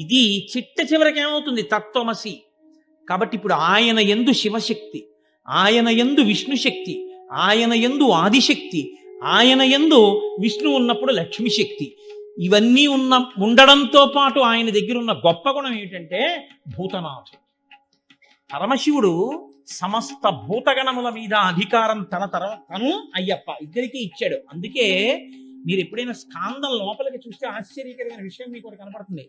ఇది చిట్ట చివరికి ఏమవుతుంది? తత్వమసి. కాబట్టి ఇప్పుడు ఆయన యందు శివశక్తి, ఆయన యందు విష్ణుశక్తి, ఆయన యందు ఆదిశక్తి, ఆయన యందు విష్ణు ఉన్నప్పుడు లక్ష్మీ శక్తి, ఇవన్నీ ఉండడంతో పాటు ఆయన దగ్గర ఉన్న గొప్ప గుణం ఏమిటంటే భూతనాథుడు. పరమశివుడు సమస్త భూతగణముల మీద అధికారం తను అయ్యప్ప ఇద్దరికీ ఇచ్చాడు. అందుకే మీరు ఎప్పుడైనా స్కాందం లోపలికి చూస్తే ఆశ్చర్యకరమైన విషయం మీకు ఒకటి కనపడుతుంది.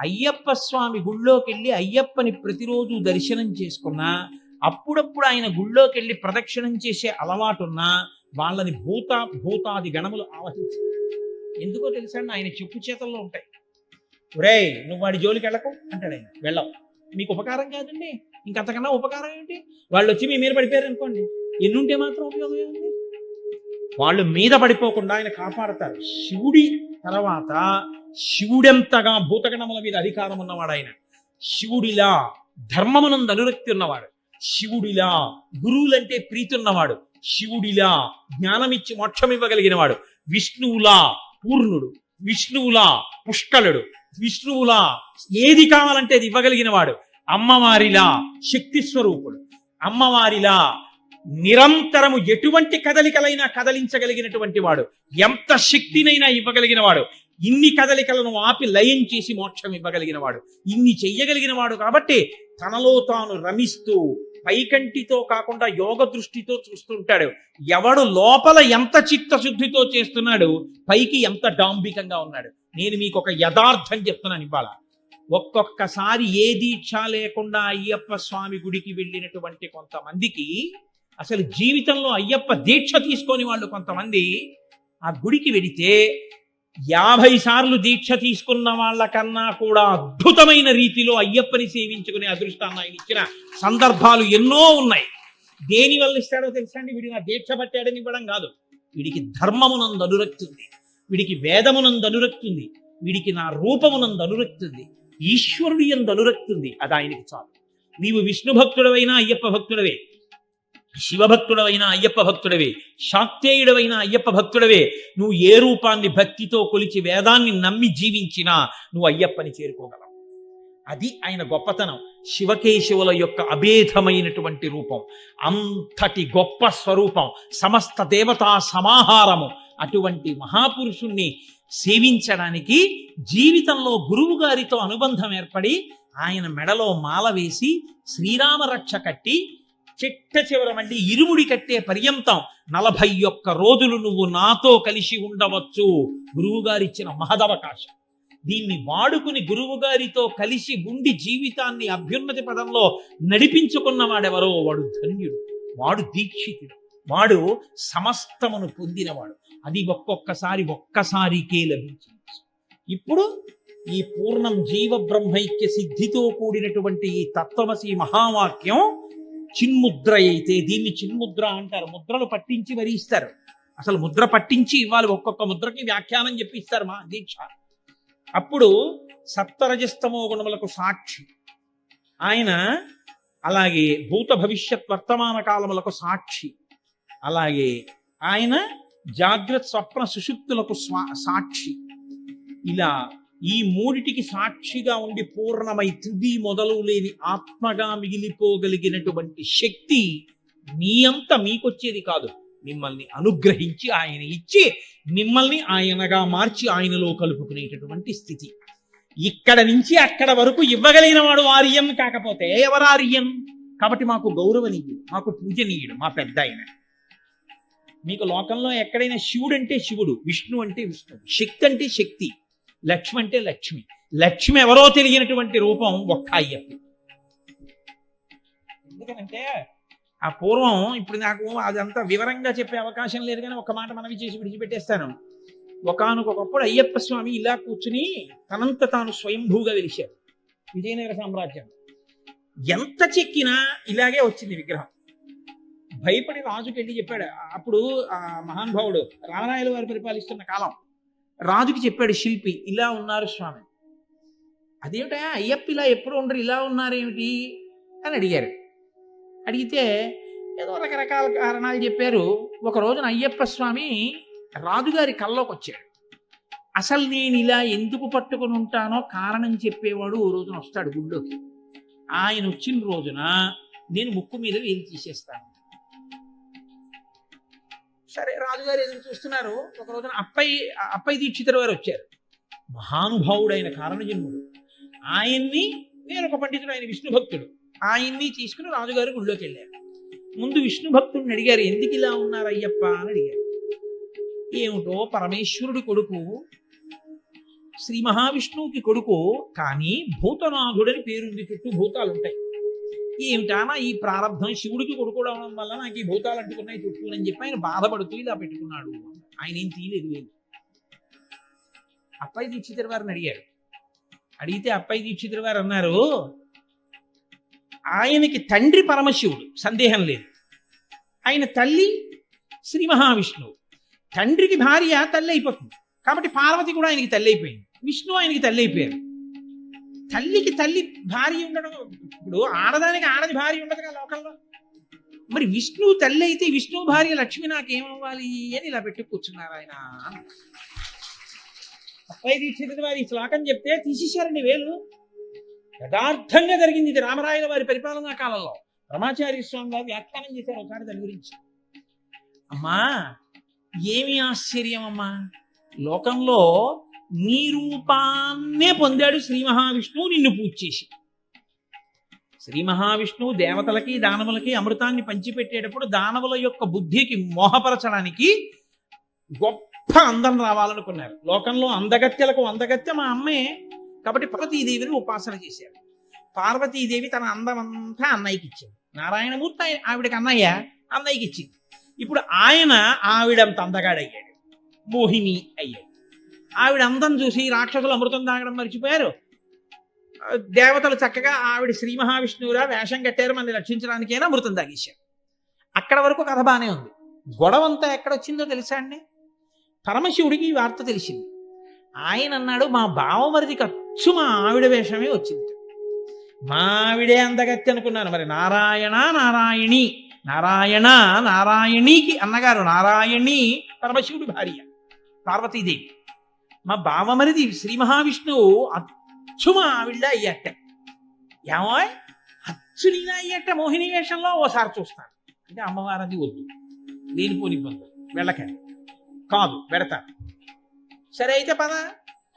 అయ్యప్ప స్వామి గుళ్ళోకి వెళ్ళి అయ్యప్పని ప్రతిరోజు దర్శనం చేసుకున్నా, అప్పుడప్పుడు ఆయన గుళ్ళోకి వెళ్ళి ప్రదక్షిణం చేసే అలవాటున్నా వాళ్ళని భూతాది గణములు ఆవహించి, ఎందుకో తెలుసా, ఆయన చెప్పు చేతల్లో ఉంటాయి. ఒరేయ్ నువ్వు వాడి జోలికి వెళ్ళకు అంటాడు ఆయన. వెళ్ళవు, మీకు ఉపకారం కాదండి, ఇంకంతకన్నా ఉపకారం ఏంటి? వాళ్ళు వచ్చి మీ మీద పడిపోయారు అనుకోండి, ఎన్నుంటే మాత్రం ఉపయోగం ఏముంది? వాళ్ళు మీద పడిపోకుండా ఆయన కాపాడతారు. శివుడి తర్వాత శివుడెంతగా భూతగణముల మీద అధికారం ఉన్నవాడు ఆయన. శివుడిలా ధర్మమునందు అనురక్తి ఉన్నవాడు, శివుడిలా గురువులంటే ప్రీతి ఉన్నవాడు, శివుడిలా జ్ఞానమిచ్చి మోక్షం ఇవ్వగలిగిన వాడు, విష్ణువులా పూర్ణుడు, విష్ణువులా పుష్కలుడు, విష్ణువులా ఏది కావాలంటే అది ఇవ్వగలిగిన వాడు, అమ్మవారిలా శక్తి స్వరూపుడు, అమ్మవారిలా నిరంతరము ఎటువంటి కదలికలైనా కదలించగలిగినటువంటి వాడు, ఎంత శక్తినైనా ఇవ్వగలిగిన వాడు, ఇన్ని కదలికలను ఆపి లయం చేసి మోక్షం ఇవ్వగలిగిన వాడు, ఇన్ని చెయ్యగలిగిన వాడు. కాబట్టి తనలో తాను రమిస్తూ పైకంటితో కాకుండా యోగ దృష్టితో చూస్తుంటాడు. ఎవడు లోపల ఎంత చిత్తశుద్ధితో చేస్తున్నాడు, పైకి ఎంత డాంబికంగా ఉన్నాడు. నేను మీకు ఒక యథార్థం చెప్తున్నాను ఇవాళ. ఒక్కొక్కసారి ఏ దీక్ష లేకుండా అయ్యప్ప స్వామి గుడికి వెళ్ళినటువంటి కొంతమందికి అసలు జీవితంలో అయ్యప్ప దీక్ష తీసుకొని వాళ్ళు కొంతమంది ఆ గుడికి వెడితే 50 సార్లు దీక్ష తీసుకున్న వాళ్ళకన్నా కూడా అద్భుతమైన రీతిలో అయ్యప్పని సేవించుకునే అదృష్టాన్ని ఆయన ఇచ్చిన సందర్భాలు ఎన్నో ఉన్నాయి. దేని వల్ల ఇస్తాడో తెలుసా అండి? వీడికి నా దీక్ష పట్టాడని ఇవ్వడం కాదు, వీడికి ధర్మమునందు అనురక్తి ఉంది, వీడికి వేదమునందు అనురక్తి ఉంది, వీడికి నా రూపమునందు అనురక్తి ఉంది, ఈశ్వరుడి యందు అనురక్తి ఉంది. అది ఆయనకి చాలు. నీవు విష్ణు భక్తుడవైనా అయ్యప్ప భక్తుడవే, శివభక్తుడవైనా అయ్యప్ప భక్తుడవే, శాక్తేయుడవైనా అయ్యప్ప భక్తుడవే. నువ్వు ఏ రూపాన్ని భక్తితో కొలిచి వేదాన్ని నమ్మి జీవించినా నువ్వు అయ్యప్పని చేరుకోగలవు. అది ఆయన గొప్పతనం. శివకేశవుల యొక్క అభేదమైనటువంటి రూపం, అంతటి గొప్ప స్వరూపం, సమస్త దేవతా సమాహారము. అటువంటి మహాపురుషుణ్ణి సేవించడానికి జీవితంలో గురువు గారితో అనుబంధం ఏర్పడి ఆయన మెడలో మాల వేసి శ్రీరామ రక్ష కట్టి చిట్ట చివరమండి ఇరుముడి కట్టే పర్యంతం 41 రోజులు నువ్వు నాతో కలిసి ఉండవచ్చు. గురువుగారిచ్చిన మహదవకాశం. దీన్ని వాడుకుని గురువుగారితో కలిసి ఉండి జీవితాన్ని అభ్యున్నతి పదంలో నడిపించుకున్నవాడెవరో వాడు ధన్యుడు, వాడు దీక్షితుడు, వాడు సమస్తమును పొందినవాడు. అది ఒక్కసారికే లభించింది. ఇప్పుడు ఈ పూర్ణం జీవ బ్రహ్మైక్య సిద్ధితో కూడినటువంటి ఈ తత్వమసి మహావాక్యం చిన్ముద్ర అయితే దీన్ని చిన్ముద్ర అంటారు. ముద్రలు పట్టించి మరీ ఇస్తారు. అసలు ముద్ర పట్టించి ఇవ్వాలి, ఒక్కొక్క ముద్రకి వ్యాఖ్యానం చెప్పిస్తారు మా దీక్ష. అప్పుడు సప్తరజస్తమో గుణములకు సాక్షి ఆయన, అలాగే భూత భవిష్యత్ వర్తమాన కాలములకు సాక్షి, అలాగే ఆయన జాగ్రత్త స్వప్న సుషుప్తులకు సాక్షి. ఇలా ఈ మూడిటికి సాక్షిగా ఉండి పూర్ణమై తుది మొదలు లేని ఆత్మగా మిగిలిపోగలిగినటువంటి శక్తి మీ అంత మీకొచ్చేది కాదు, మిమ్మల్ని అనుగ్రహించి ఆయన ఇచ్చి మిమ్మల్ని ఆయనగా మార్చి ఆయనలో కలుపుకునేటటువంటి స్థితి. ఇక్కడ నుంచి అక్కడ వరకు ఇవ్వగలిగిన వాడు ఆర్యం కాకపోతే ఎవరార్యం? కాబట్టి మాకు గౌరవనీయుడు, మాకు పూజనీయుడు, మా పెద్ద ఆయన. మీకు లోకంలో ఎక్కడైనా శివుడు అంటే శివుడు, విష్ణు అంటే విష్ణువు, శక్తి అంటే శక్తి, లక్ష్మి అంటే లక్ష్మి. లక్ష్మి ఎవరో తెలియనటువంటి రూపం ఒక్క అయ్యప్ప. ఎందుకంటే ఆ పూర్వం, ఇప్పుడు నాకు అదంతా వివరంగా చెప్పే అవకాశం లేదు కానీ ఒక మాట మనవి చేసి విడిచిపెట్టేస్తాను. ఒకానొకప్పుడు అయ్యప్ప స్వామి ఇలా కూర్చుని తనంత తాను స్వయంభూగా వెలిశారు. విజయనగర సామ్రాజ్యం ఎంత చెక్కినా ఇలాగే వచ్చింది విగ్రహం. భయపడి రాజుకి వెళ్ళి చెప్పాడు. అప్పుడు ఆ మహానుభావుడు రామరాయల వారు పరిపాలిస్తున్న కాలం. రాజుకి చెప్పాడు శిల్పి, ఇలా ఉన్నారు స్వామి. అదేమిటా అయ్యప్ప ఇలా ఎప్పుడు ఉండరు, ఇలా ఉన్నారేమిటి అని అడిగారు. అడిగితే ఏదో రకరకాల కారణాలు చెప్పారు. ఒక రోజున అయ్యప్ప స్వామి రాజుగారి కల్లోకి వచ్చాడు. అసలు నేను ఇలా ఎందుకు పట్టుకుని ఉంటానో కారణం చెప్పేవాడు ఓ రోజున వస్తాడు గుళ్ళోకి. ఆయన వచ్చిన రోజున నేను ముక్కు మీద వేలు తీసేస్తాను. సరే, రాజుగారు ఎదురు చూస్తున్నారు. ఒక రోజున అప్పయ్య దీక్షితుల వారు వచ్చారు. మహానుభావుడైన కారణజన్ముడు. ఆయన్ని, నేను ఒక పండితుడు, ఆయన విష్ణు భక్తుడు, ఆయన్ని తీసుకుని రాజుగారు గుళ్ళోకి వెళ్ళారు. ముందు విష్ణు భక్తుడిని అడిగారు, ఎందుకు ఇలా ఉన్నారు అయ్యప్ప అని అడిగారు. ఏమిటో పరమేశ్వరుడి కొడుకు, శ్రీ మహావిష్ణువుకి కొడుకు, కానీ భూతనాథుడని పేరుంది, చుట్టూ భూతాలు ఉంటాయి. ఏమిటానా ఈ ప్రారంభం, శివుడికి కొడుకు అవడం వల్ల నాకు ఈ భూతాలు అంటుకున్నాయి చుట్టూ అని చెప్పి ఆయన బాధపడుతూ ఇలా పెట్టుకున్నాడు. ఆయన ఏం తీయలేదు వేలు. అప్పయ్య దీక్షితుల వారిని అడిగారు. అడిగితే అప్పయ్య దీక్షితుల వారు అన్నారు, ఆయనకి తండ్రి పరమశివుడు, సందేహం లేదు. ఆయన తల్లి శ్రీ మహావిష్ణువు. తండ్రికి భార్య తల్లి అయిపోతుంది, కాబట్టి పార్వతి కూడా ఆయనకి తల్లి అయిపోయింది, విష్ణువు ఆయనకి తల్లి అయిపోయారు. తల్లికి తల్లి భార్య ఉండడం, ఇప్పుడు ఆడదానికి ఆడది భార్య ఉండదు కదా లోకంలో. మరి విష్ణువు తల్లి అయితే విష్ణువు భార్య లక్ష్మి నాకేమవ్వాలి అని ఇలా పెట్టి కూర్చున్నారు ఆయన. అప్పయ్య దీక్షితుల వారి శ్లోకం చెప్తే తీసేశారండి వేలు. యథార్థంగా జరిగింది. ఇది రామరాయల వారి పరిపాలనా కాలంలో రమాచార్య స్వామి గారు వ్యాఖ్యానం చేశారు ఒకసారి దాని గురించి. అమ్మా, ఏమి ఆశ్చర్యం అమ్మా, లోకంలో నీ రూపాన్నే పొందాడు శ్రీ మహావిష్ణువు నిన్ను పూజ చేసి. శ్రీ మహావిష్ణువు దేవతలకి దానవులకి అమృతాన్ని పంచిపెట్టేటప్పుడు దానవుల యొక్క బుద్ధికి మోహపరచడానికి గొప్ప అందం రావాలనుకున్నారు. లోకంలో అందగత్యలకు అందగత్య మా అమ్మే, కాబట్టి పార్వతీదేవిని ఉపాసన చేశారు. పార్వతీదేవి తన అందమంతా అన్నయ్యకి ఇచ్చింది. నారాయణమూర్తి ఆవిడకి అన్నయ్యకి ఇచ్చింది. ఇప్పుడు ఆయన ఆవిడంత అందగాడయ్యాడు, మోహిని అయ్యాడు. ఆవిడ అందం చూసి రాక్షసులు అమృతం తాగడం మర్చిపోయారు. దేవతలు చక్కగా ఆవిడ శ్రీ మహావిష్ణువురా వేషం కట్టారు, మనల్ని రక్షించడానికైనా అమృతం తాగేశారు. అక్కడ వరకు కథ బానే ఉంది. గొడవంతా ఎక్కడొచ్చిందో తెలుసా అండి? పరమశివుడికి ఈ వార్త తెలిసింది. ఆయన అన్నాడు, మా బావమరిదికి అచ్చు మా ఆవిడ వేషమే వచ్చింది. మా ఆవిడే అందగత్తి అనుకున్నాను. మరి నారాయణ నారాయణి, నారాయణ నారాయణికి అన్నగారు, నారాయణి పరమశివుడి భార్య పార్వతీదేవి. మా బావమరిది శ్రీ మహావిష్ణువు అచ్చు మా ఆవిడ అయ్యట్ట. ఏమో అచ్చు నీలా అయ్యట్ట మోహిని వేషంలో, ఓసారి చూస్తాను అంటే అమ్మవారది వద్దు, లేనిపోని ఇబ్బంది, వెళ్ళకండి. కాదు, పెడతాను. సరే అయితే పద.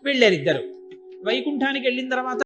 వెళ్ళారు ఇద్దరు. వైకుంఠానికి వెళ్ళిన తర్వాత